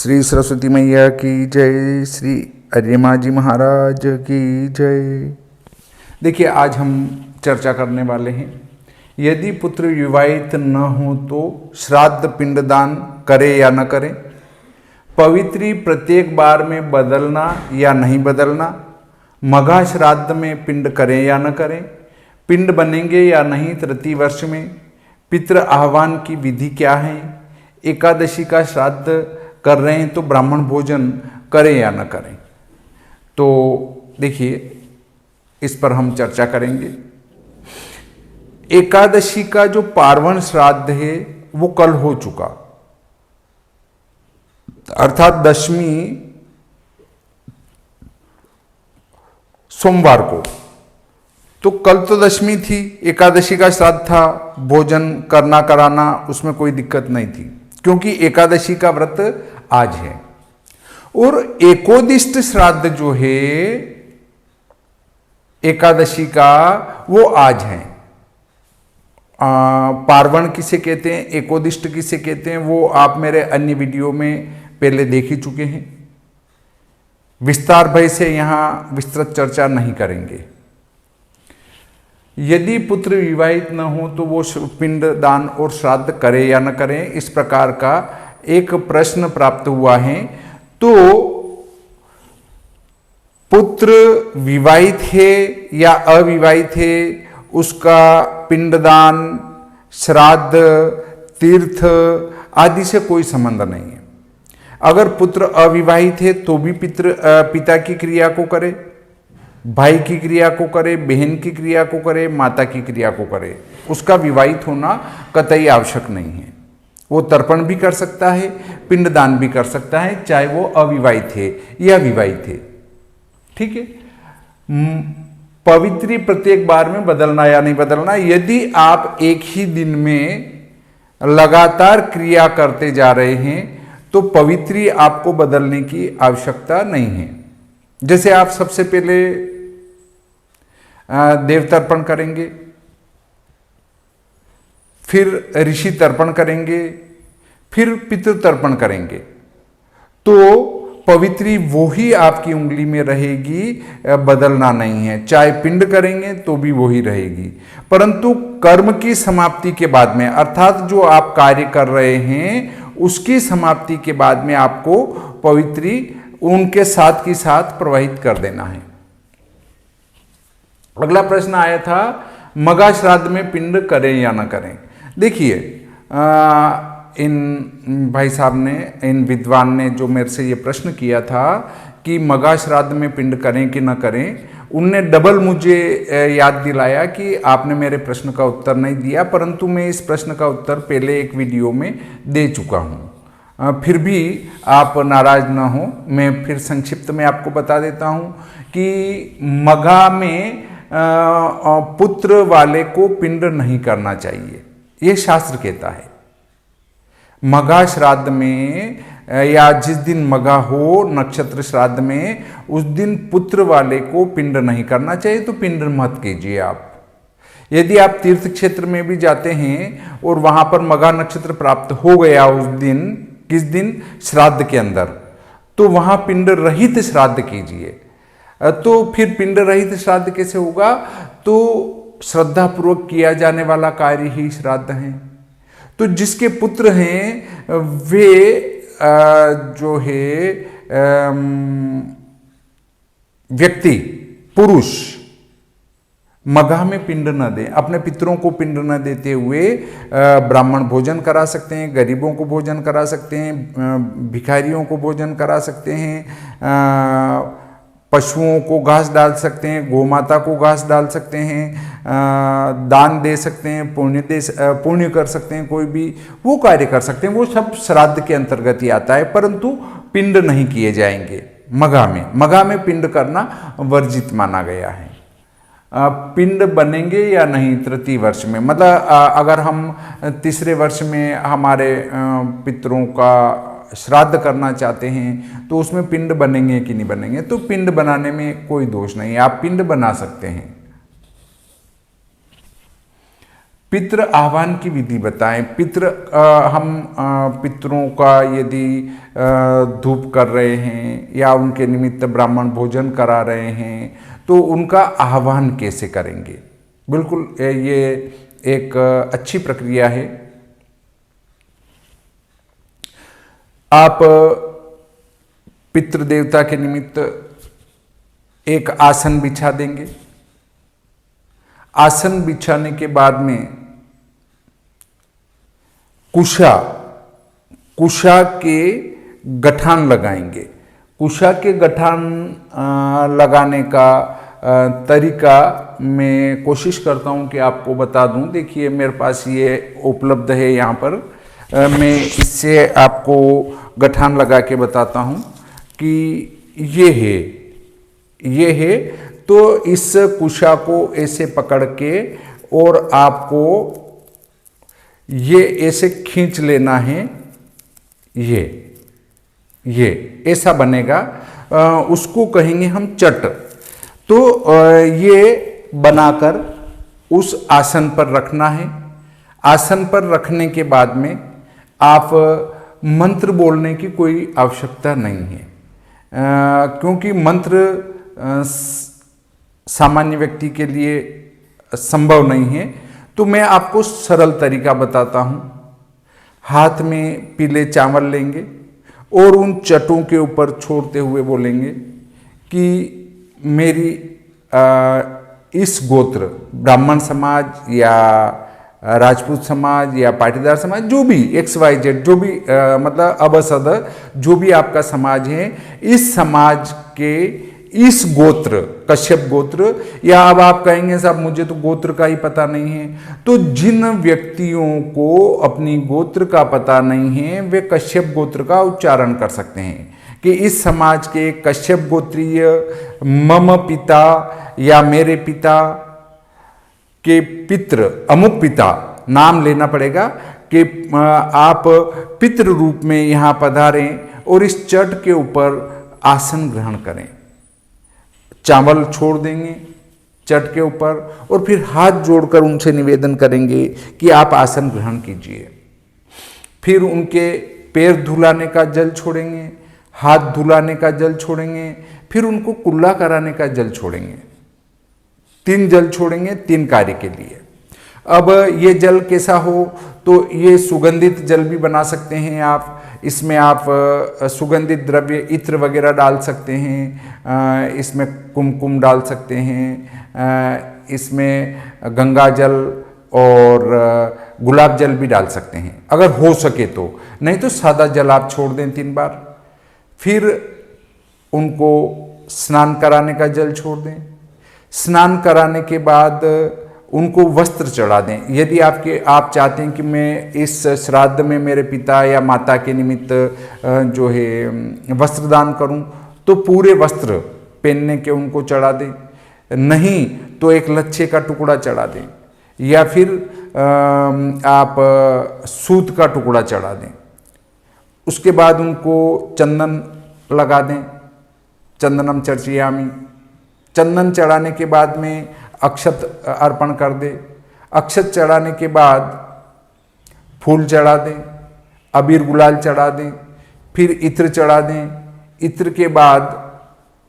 श्री सरस्वती मैया की जय, श्री अर्यमा जी महाराज की जय। देखिए, आज हम चर्चा करने वाले हैं, यदि पुत्र विवाहित न हो तो श्राद्ध पिंडदान करे या न करें, पवित्री प्रत्येक बार में बदलना या नहीं बदलना, मघा श्राद्ध में पिंड करें या न करें, पिंड बनेंगे या नहीं तृतीय वर्ष में, पितृ आह्वान की विधि क्या है, एकादशी का श्राद्ध कर रहे हैं तो ब्राह्मण भोजन करें या न करें। तो देखिए, इस पर हम चर्चा करेंगे। एकादशी का जो पार्वण श्राद्ध है वो कल हो चुका, अर्थात दशमी सोमवार को। तो कल तो दशमी थी, एकादशी का श्राद्ध था, भोजन करना कराना उसमें कोई दिक्कत नहीं थी, क्योंकि एकादशी का व्रत आज है। और एकोदिष्ट श्राद्ध जो है एकादशी का वो आज है। पार्वण किसे कहते हैं, एकोदिष्ट किसे कहते हैं, वो आप मेरे अन्य वीडियो में पहले देख ही चुके हैं। विस्तार भय से यहां विस्तृत चर्चा नहीं करेंगे। यदि पुत्र विवाहित न हो तो वो पिंड दान और श्राद्ध करे या न करें, इस प्रकार का एक प्रश्न प्राप्त हुआ है। तो पुत्र विवाहित है या अविवाहित है, उसका पिंडदान, श्राद्ध, तीर्थ आदि से कोई संबंध नहीं है। अगर पुत्र अविवाहित है तो भी पिता की क्रिया को करे, भाई की क्रिया को करे, बहन की क्रिया को करे, माता की क्रिया को करे, उसका विवाहित होना कतई आवश्यक नहीं है। वो तर्पण भी कर सकता है, पिंडदान भी कर सकता है, चाहे वो अविवाहित है या विवाहित है। ठीक है। पवित्री प्रत्येक बार में बदलना या नहीं बदलना, यदि आप एक ही दिन में लगातार क्रिया करते जा रहे हैं तो पवित्री आपको बदलने की आवश्यकता नहीं है। जैसे आप सबसे पहले देव तर्पण करेंगे, फिर ऋषि तर्पण करेंगे, फिर पितृ तर्पण करेंगे, तो पवित्री वो ही आपकी उंगली में रहेगी, बदलना नहीं है। चाहे पिंड करेंगे तो भी वही रहेगी। परंतु कर्म की समाप्ति के बाद में, अर्थात जो आप कार्य कर रहे हैं उसकी समाप्ति के बाद में आपको पवित्री उनके साथ की साथ प्रवाहित कर देना है। अगला प्रश्न आया था, मघा श्राद्ध में पिंड करें या न करें। देखिए, इन भाई साहब ने, इन विद्वान ने जो मेरे से ये प्रश्न किया था कि मघा श्राद्ध में पिंड करें कि न करें, उनने डबल मुझे याद दिलाया कि आपने मेरे प्रश्न का उत्तर नहीं दिया, परंतु मैं इस प्रश्न का उत्तर पहले एक वीडियो में दे चुका हूँ। फिर भी आप नाराज ना हो, मैं फिर संक्षिप्त में आपको बता देता हूँ कि मघा में पुत्र वाले को पिंड नहीं करना चाहिए, ये शास्त्र कहता है। मघा श्राद्ध में या जिस दिन मघा हो नक्षत्र श्राद्ध में, उस दिन पुत्र वाले को पिंड नहीं करना चाहिए, तो पिंड मत कीजिए आप। यदि आप तीर्थ क्षेत्र में भी जाते हैं और वहां पर मघा नक्षत्र प्राप्त हो गया उस दिन, किस दिन, श्राद्ध के अंदर, तो वहां पिंड रहित श्राद्ध कीजिए। तो फिर पिंड रहित श्राद्ध कैसे होगा, तो श्रद्धा पूर्वक किया जाने वाला कार्य ही श्राद्ध है। तो जिसके पुत्र हैं वे जो है व्यक्ति, पुरुष, मघा में पिंड न दें, अपने पितरों को पिंड न देते हुए ब्राह्मण भोजन करा सकते हैं, गरीबों को भोजन करा सकते हैं, भिखारियों को भोजन करा सकते हैं, पशुओं को घास डाल सकते हैं, गोमाता को घास डाल सकते हैं, दान दे सकते हैं, पुण्य कर सकते हैं, कोई भी वो कार्य कर सकते हैं। वो सब श्राद्ध के अंतर्गत ही आता है, परंतु पिंड नहीं किए जाएंगे मघा में। मघा में पिंड करना वर्जित माना गया है। पिंड बनेंगे या नहीं तृतीय वर्ष में, मतलब अगर हम तीसरे वर्ष में हमारे पितरों का श्राद्ध करना चाहते हैं तो उसमें पिंड बनेंगे कि नहीं बनेंगे, तो पिंड बनाने में कोई दोष नहीं है, आप पिंड बना सकते हैं। पितृ आह्वान की विधि बताएं। हम पितरों का यदि धूप कर रहे हैं या उनके निमित्त ब्राह्मण भोजन करा रहे हैं तो उनका आह्वान कैसे करेंगे। बिल्कुल ये एक अच्छी प्रक्रिया है। आप पितृदेवता के निमित्त एक आसन बिछा देंगे। आसन बिछाने के बाद में कुशा के गठान लगाएंगे। कुशा के गठान लगाने का तरीका मैं कोशिश करता हूं कि आपको बता दूं। देखिए मेरे पास ये उपलब्ध है यहाँ पर। मैं इससे आपको गठान लगा के बताता हूं कि ये है। तो इस कुशा को ऐसे पकड़ के और आपको ये ऐसे खींच लेना है। ये ऐसा बनेगा, उसको कहेंगे हम चट। तो ये बनाकर उस आसन पर रखना है। आसन पर रखने के बाद में आप मंत्र बोलने की कोई आवश्यकता नहीं है, क्योंकि मंत्र सामान्य व्यक्ति के लिए संभव नहीं है। तो मैं आपको सरल तरीका बताता हूँ। हाथ में पीले चावल लेंगे और उन चटों के ऊपर छोड़ते हुए बोलेंगे कि मेरी इस गोत्र, ब्राह्मण समाज या राजपूत समाज या पाटीदार समाज, जो भी XYZ, जो भी मतलब अबसद, जो भी आपका समाज है, इस समाज के इस गोत्र, कश्यप गोत्र, या अब आप कहेंगे साहब मुझे तो गोत्र का ही पता नहीं है, तो जिन व्यक्तियों को अपनी गोत्र का पता नहीं है वे कश्यप गोत्र का उच्चारण कर सकते हैं कि इस समाज के कश्यप गोत्रीय मम पिता या मेरे पिता के पितृ अमुक पिता, नाम लेना पड़ेगा कि आप पितृ रूप में यहाँ पधारें और इस चट के ऊपर आसन ग्रहण करें। चावल छोड़ देंगे चट के ऊपर और फिर हाथ जोड़कर उनसे निवेदन करेंगे कि आप आसन ग्रहण कीजिए। फिर उनके पैर धुलाने का जल छोड़ेंगे, हाथ धुलाने का जल छोड़ेंगे, फिर उनको कुल्ला कराने का जल छोड़ेंगे। 3 जल छोड़ेंगे 3 कार्य के लिए। अब ये जल कैसा हो, तो ये सुगंधित जल भी बना सकते हैं आप। इसमें आप सुगंधित द्रव्य इत्र वगैरह डाल सकते हैं, इसमें कुमकुम डाल सकते हैं, इसमें गंगा जल और गुलाब जल भी डाल सकते हैं अगर हो सके तो। नहीं तो सादा जल आप छोड़ दें 3 बार। फिर उनको स्नान कराने का जल छोड़ दें। स्नान कराने के बाद उनको वस्त्र चढ़ा दें। यदि आप चाहते हैं कि मैं इस श्राद्ध में मेरे पिता या माता के निमित्त जो है वस्त्रदान करूं, तो पूरे वस्त्र पहनने के उनको चढ़ा दें। नहीं तो एक लच्छे का टुकड़ा चढ़ा दें, या फिर आप सूत का टुकड़ा चढ़ा दें। उसके बाद उनको चंदन लगा दें। चंदनम चर्चयामि। चंदन चढ़ाने के बाद में अक्षत अर्पण कर दे। अक्षत चढ़ाने के बाद फूल चढ़ा दें, अबीर गुलाल चढ़ा दें, फिर इत्र चढ़ा दें। इत्र के बाद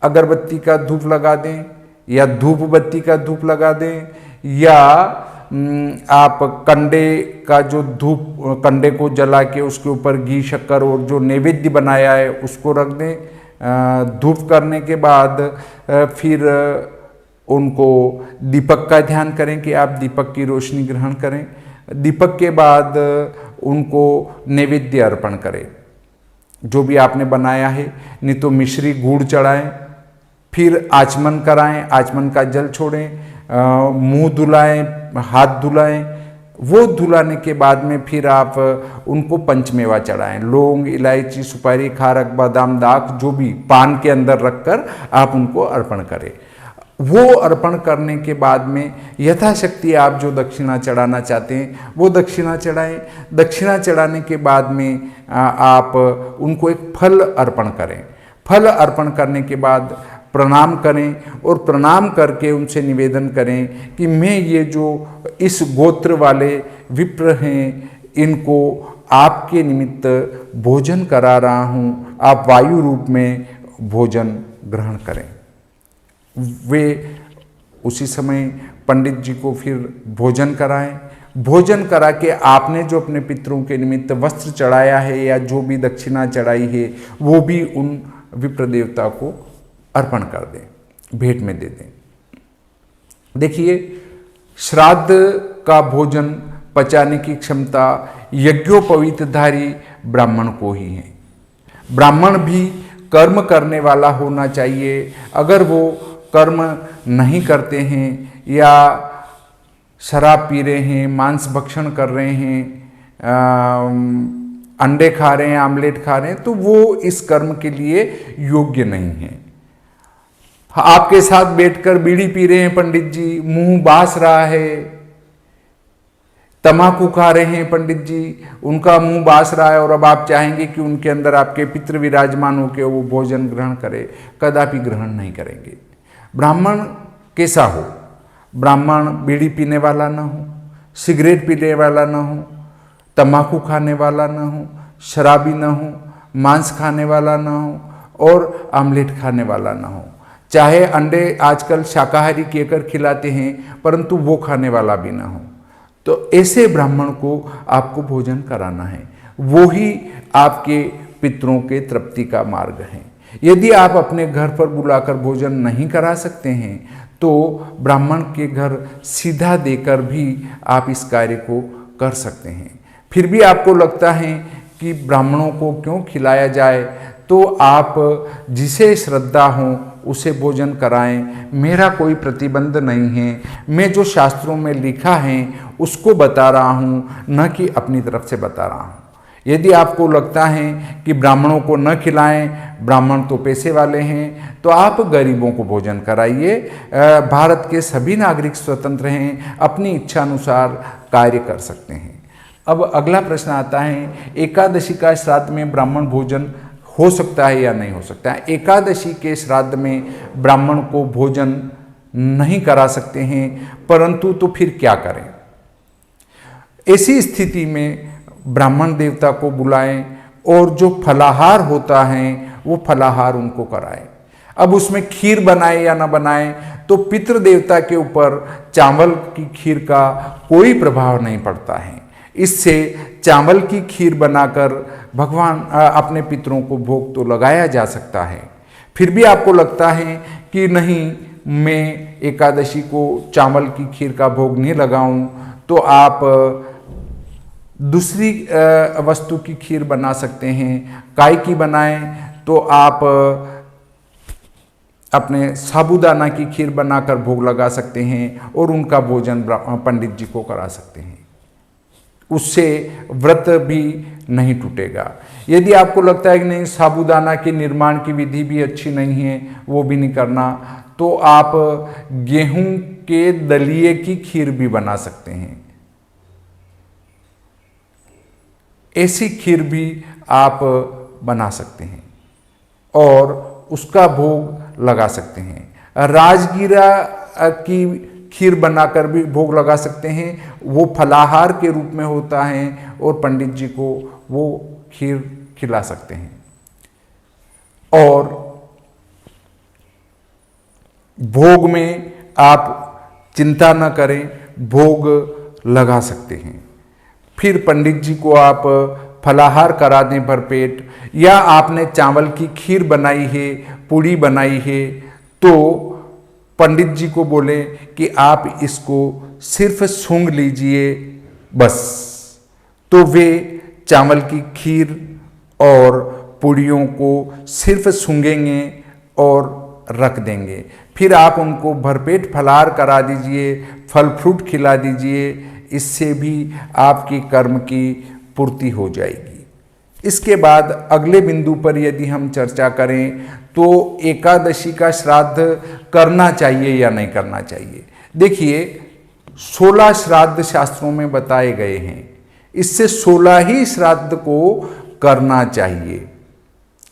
अगरबत्ती का धूप लगा दें या धूप बत्ती का धूप लगा दें, या आप कंडे का जो धूप, कंडे को जला के उसके ऊपर घी शक्कर और जो नैवेद्य बनाया है उसको रख दें। धूप करने के बाद फिर उनको दीपक का ध्यान करें कि आप दीपक की रोशनी ग्रहण करें। दीपक के बाद उनको नैवेद्य अर्पण करें जो भी आपने बनाया है। नहीं तो मिश्री गुड़ चढ़ाएं, फिर आचमन कराएं, आचमन का जल छोड़ें, मुंह धुलाएं, हाथ धुलाएं। वो धुलाने के बाद में फिर आप उनको पंचमेवा चढ़ाएं। लौंग, इलायची, सुपारी, खारक, बादाम, दाख, जो भी पान के अंदर रखकर आप उनको अर्पण करें। वो अर्पण करने के बाद में यथाशक्ति आप जो दक्षिणा चढ़ाना चाहते हैं वो दक्षिणा चढ़ाएं। दक्षिणा चढ़ाने के बाद में आप उनको एक फल अर्पण करें। फल अर्पण करने के बाद प्रणाम करें और प्रणाम करके उनसे निवेदन करें कि मैं ये जो इस गोत्र वाले विप्र हैं इनको आपके निमित्त भोजन करा रहा हूँ, आप वायु रूप में भोजन ग्रहण करें। वे उसी समय पंडित जी को फिर भोजन कराएं। भोजन करा के आपने जो अपने पितरों के निमित्त वस्त्र चढ़ाया है या जो भी दक्षिणा चढ़ाई है वो भी उन विप्र देवता को अर्पण कर दें, भेंट में दे दें। देखिए, श्राद्ध का भोजन पचाने की क्षमता यज्ञोपवीतधारी ब्राह्मण को ही है। ब्राह्मण भी कर्म करने वाला होना चाहिए। अगर वो कर्म नहीं करते हैं या शराब पी रहे हैं, मांस भक्षण कर रहे हैं, अंडे खा रहे हैं, आमलेट खा रहे हैं, तो वो इस कर्म के लिए योग्य नहीं है। आपके साथ बैठकर बीड़ी पी रहे हैं पंडित जी, मुंह बास रहा है, तम्बाकू खा रहे हैं पंडित जी, उनका मुंह बास रहा है और अब आप चाहेंगे कि उनके अंदर आपके पितृ विराजमान होकर वो भोजन ग्रहण करे, कदापि ग्रहण नहीं करेंगे। ब्राह्मण कैसा हो? ब्राह्मण बीड़ी पीने वाला ना हो, सिगरेट पीने वाला ना हो, तम्बाकू खाने वाला ना हो, शराबी ना हो, मांस खाने वाला ना हो और आमलेट खाने वाला ना हो। चाहे अंडे आजकल शाकाहारी कहकर खिलाते हैं परंतु वो खाने वाला भी ना हो। तो ऐसे ब्राह्मण को आपको भोजन कराना है, वो ही आपके पितरों के तृप्ति का मार्ग है। यदि आप अपने घर पर बुलाकर भोजन नहीं करा सकते हैं तो ब्राह्मण के घर सीधा देकर भी आप इस कार्य को कर सकते हैं। फिर भी आपको लगता है कि ब्राह्मणों को क्यों खिलाया जाए, तो आप जिसे श्रद्धा हो उसे भोजन कराएं। मेरा कोई प्रतिबंध नहीं है, मैं जो शास्त्रों में लिखा है उसको बता रहा हूँ, न कि अपनी तरफ से बता रहा हूँ। यदि आपको लगता है कि ब्राह्मणों को न खिलाएं, ब्राह्मण तो पैसे वाले हैं, तो आप गरीबों को भोजन कराइए। भारत के सभी नागरिक स्वतंत्र हैं, अपनी इच्छा अनुसार कार्य कर सकते हैं। अब अगला प्रश्न आता है, एकादशी का श्राद्ध में ब्राह्मण भोजन हो सकता है या नहीं हो सकता है? एकादशी के श्राद्ध में ब्राह्मण को भोजन नहीं करा सकते हैं, परंतु तो फिर क्या करें? ऐसी स्थिति में ब्राह्मण देवता को बुलाएं और जो फलाहार होता है वो फलाहार उनको कराएं। अब उसमें खीर बनाए या ना बनाए तो पितृ देवता के ऊपर चावल की खीर का कोई प्रभाव नहीं पड़ता है। इससे चावल की खीर बनाकर भगवान अपने पितरों को भोग तो लगाया जा सकता है। फिर भी आपको लगता है कि नहीं, मैं एकादशी को चावल की खीर का भोग नहीं लगाऊं, तो आप दूसरी वस्तु की खीर बना सकते हैं। काय की बनाएं तो आप अपने साबूदाना की खीर बनाकर भोग लगा सकते हैं और उनका भोजन पंडित जी को करा सकते हैं। उससे व्रत भी नहीं टूटेगा। यदि आपको लगता है कि नहीं, साबूदाना के निर्माण की विधि भी अच्छी नहीं है, वो भी नहीं करना, तो आप गेहूं के दलिए की खीर भी बना सकते हैं। ऐसी खीर भी आप बना सकते हैं और उसका भोग लगा सकते हैं। राजगीरा की खीर बनाकर भी भोग लगा सकते हैं, वो फलाहार के रूप में होता है और पंडित जी को वो खीर खिला सकते हैं। और भोग में आप चिंता न करें, भोग लगा सकते हैं। फिर पंडित जी को आप फलाहार करा दें भरपेट, या आपने चावल की खीर बनाई है, पूड़ी बनाई है, तो पंडित जी को बोले कि आप इसको सिर्फ सूंघ लीजिए बस, तो वे चावल की खीर और पूड़ियों को सिर्फ सूंघेंगे और रख देंगे। फिर आप उनको भरपेट फलाहार करा दीजिए, फल फ्रूट खिला दीजिए, इससे भी आपकी कर्म की पूर्ति हो जाएगी। इसके बाद अगले बिंदु पर यदि हम चर्चा करें तो एकादशी का श्राद्ध करना चाहिए या नहीं करना चाहिए। देखिए, 16 श्राद्ध शास्त्रों में बताए गए हैं, इससे 16 ही श्राद्ध को करना चाहिए।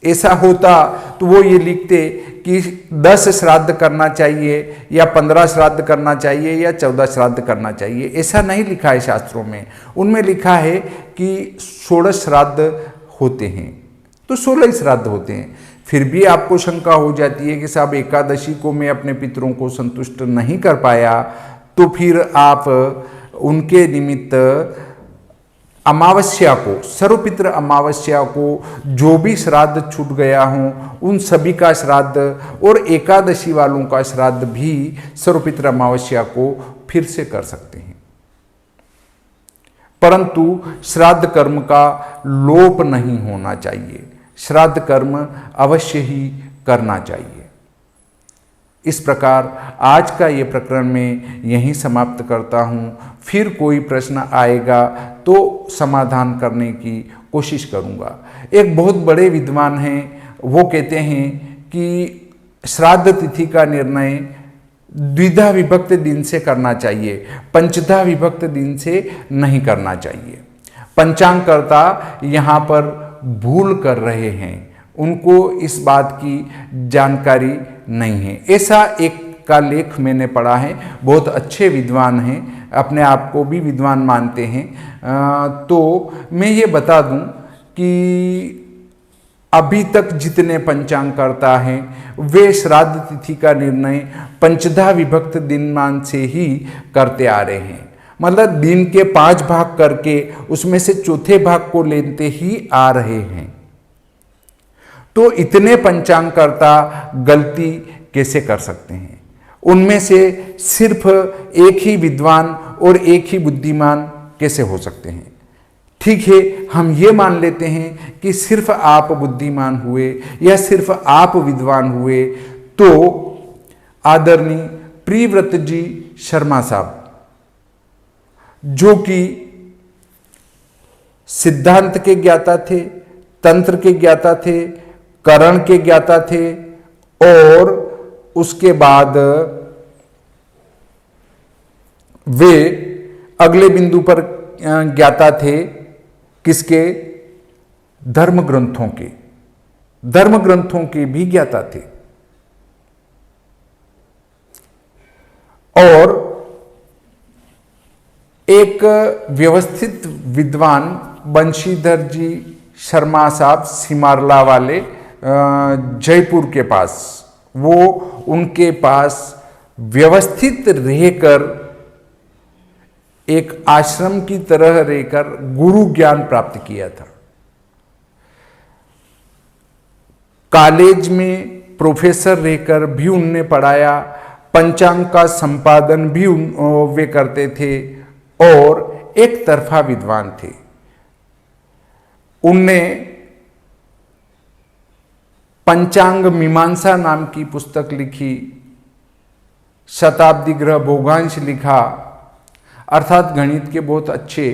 ऐसा होता तो वो ये लिखते कि 10 श्राद्ध करना चाहिए या 15 श्राद्ध करना चाहिए या 14 श्राद्ध करना चाहिए। ऐसा नहीं लिखा है शास्त्रों में। उनमें लिखा है कि 16 श्राद्ध होते हैं, तो 16 ही श्राद्ध होते हैं। फिर भी आपको शंका हो जाती है कि साहब एकादशी को मैं अपने पितरों को संतुष्ट नहीं कर पाया, तो फिर आप उनके निमित्त अमावस्या को, सर्वपितृ अमावस्या को जो भी श्राद्ध छूट गया हो उन सभी का श्राद्ध और एकादशी वालों का श्राद्ध भी सर्वपितृ अमावस्या को फिर से कर सकते हैं। परंतु श्राद्ध कर्म का लोप नहीं होना चाहिए, श्राद्ध कर्म अवश्य ही करना चाहिए। इस प्रकार आज का ये प्रकरण मैं यहीं समाप्त करता हूँ। फिर कोई प्रश्न आएगा तो समाधान करने की कोशिश करूँगा। एक बहुत बड़े विद्वान हैं, वो कहते हैं कि श्राद्ध तिथि का निर्णय द्विधा विभक्त दिन से करना चाहिए, पंचधा विभक्त दिन से नहीं करना चाहिए। पंचांगकर्ता यहाँ पर भूल कर रहे हैं, उनको इस बात की जानकारी नहीं है। ऐसा एक का लेख मैंने पढ़ा है, बहुत अच्छे विद्वान हैं, अपने आप को भी विद्वान मानते हैं। तो मैं ये बता दूं कि अभी तक जितने पंचांगकर्ता हैं वे श्राद्ध तिथि का निर्णय पंचधा विभक्त दिनमान से ही करते आ रहे हैं। मतलब दिन के 5 भाग करके उसमें से चौथे भाग को लेते ही आ रहे हैं। तो इतने पंचांगकर्ता गलती कैसे कर सकते हैं? उनमें से सिर्फ एक ही विद्वान और एक ही बुद्धिमान कैसे हो सकते हैं? ठीक है, हम ये मान लेते हैं कि सिर्फ आप बुद्धिमान हुए या सिर्फ आप विद्वान हुए, तो आदरणीय प्रियव्रत जी शर्मा साहब, जो कि सिद्धांत के ज्ञाता थे, तंत्र के ज्ञाता थे, करण के ज्ञाता थे, और उसके बाद वे अगले बिंदु पर ज्ञाता थे किसके? धर्म ग्रंथों के, धर्म ग्रंथों के भी ज्ञाता थे। और एक व्यवस्थित विद्वान बंशीधर जी शर्मा साहब सिमारला वाले जयपुर के पास, वो उनके पास व्यवस्थित रहकर एक आश्रम की तरह रहकर गुरु ज्ञान प्राप्त किया था। कॉलेज में प्रोफेसर रहकर भी उनने पढ़ाया, पंचांग का संपादन भी वे करते थे और एक तरफा विद्वान थे। उनने पंचांग मीमांसा नाम की पुस्तक लिखी, शताब्दी ग्रह भोगांश लिखा, अर्थात गणित के बहुत अच्छे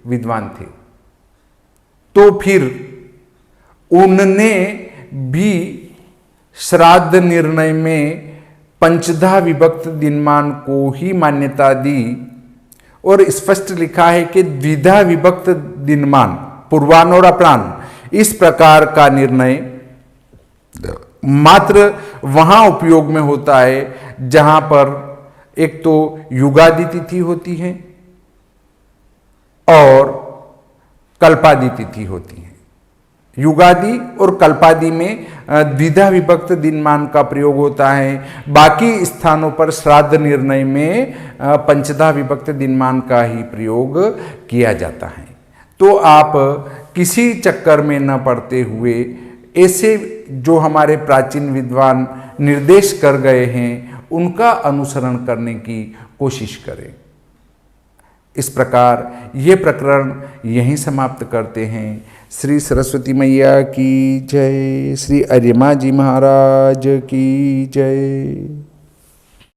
विद्वान थे। तो फिर उनने भी श्राद्ध निर्णय में पंचधा विभक्त दिनमान को ही मान्यता दी और स्पष्ट लिखा है कि द्विधा विभक्त दिनमान, पूर्वान और अपराह्न, इस प्रकार का निर्णय मात्र वहां उपयोग में होता है जहां पर एक तो युगादि तिथि होती है और कल्पादि तिथि होती है। युगादि और कल्पादि में द्विधा विभक्त दिनमान का प्रयोग होता है, बाकी स्थानों पर श्राद्ध निर्णय में पंचधा विभक्त दिनमान का ही प्रयोग किया जाता है। तो आप किसी चक्कर में न पड़ते हुए ऐसे जो हमारे प्राचीन विद्वान निर्देश कर गए हैं उनका अनुसरण करने की कोशिश करें। इस प्रकार ये प्रकरण यहीं समाप्त करते हैं। श्री सरस्वती मैया की जय, श्री अर्यमा जी महाराज की जय।